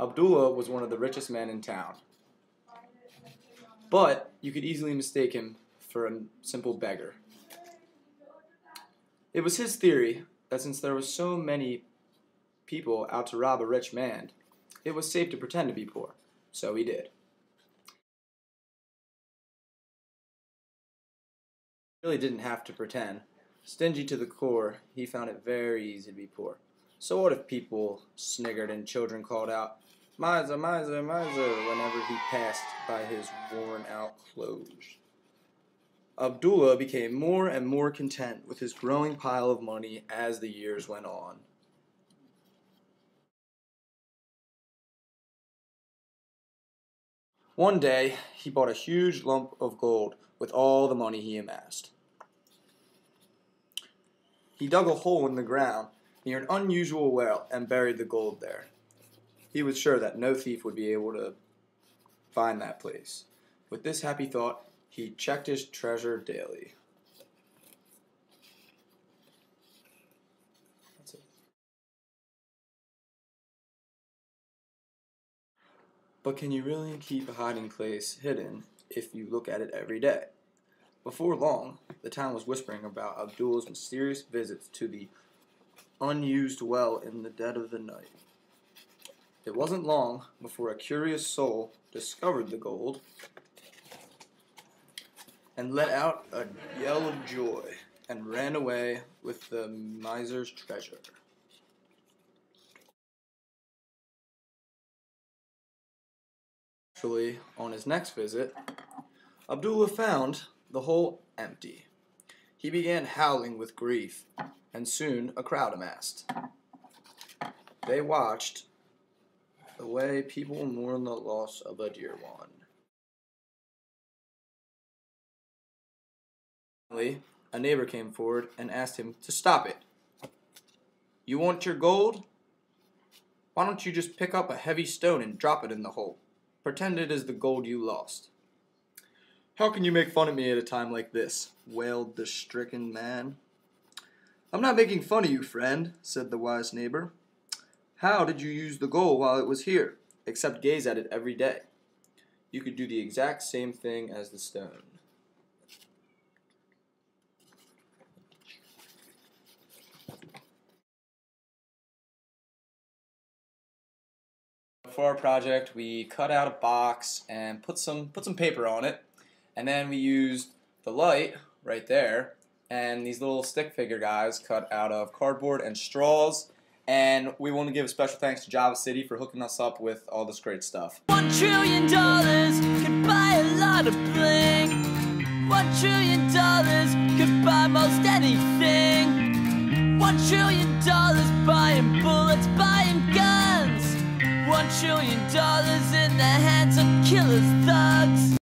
Abdullah was one of the richest men in town, but you could easily mistake him for a simple beggar. It was his theory that since there were so many people out to rob a rich man, it was safe to pretend to be poor, so he did. He really didn't have to pretend. Stingy to the core, he found it very easy to be poor. So what if people sniggered and children called out, "Miser, miser, miser," whenever he passed by his worn-out clothes? Abdullah became more and more content with his growing pile of money as the years went on. One day, he bought a huge lump of gold with all the money he amassed. He dug a hole in the ground near an unusual well and buried the gold there. He was sure that no thief would be able to find that place. With this happy thought, he checked his treasure daily. That's it. But can you really keep a hiding place hidden if you look at it every day? Before long, the town was whispering about Abdullah's mysterious visits to the unused well in the dead of the night. It wasn't long before a curious soul discovered the gold and let out a yell of joy and ran away with the miser's treasure. Actually, on his next visit, Abdullah found the hole empty. He began howling with grief, and soon a crowd amassed. They watched the way people mourn the loss of a dear one. Finally, a neighbor came forward and asked him to stop it. "You want your gold? Why don't you just pick up a heavy stone and drop it in the hole? Pretend it is the gold you lost." "How can you make fun of me at a time like this?" wailed the stricken man. "I'm not making fun of you, friend," said the wise neighbor. "How did you use the gold while it was here, except gaze at it every day? You could do the exact same thing as the stone." For our project, we cut out a box and put some paper on it, and then we used the light right there and these little stick figure guys cut out of cardboard and straws. And we want to give a special thanks to Java City for hooking us up with all this great stuff. $1 trillion could buy a lot of bling. $1 trillion could buy most anything. $1 trillion buying bullets, buying guns. $1 trillion in the hands of killers, thugs.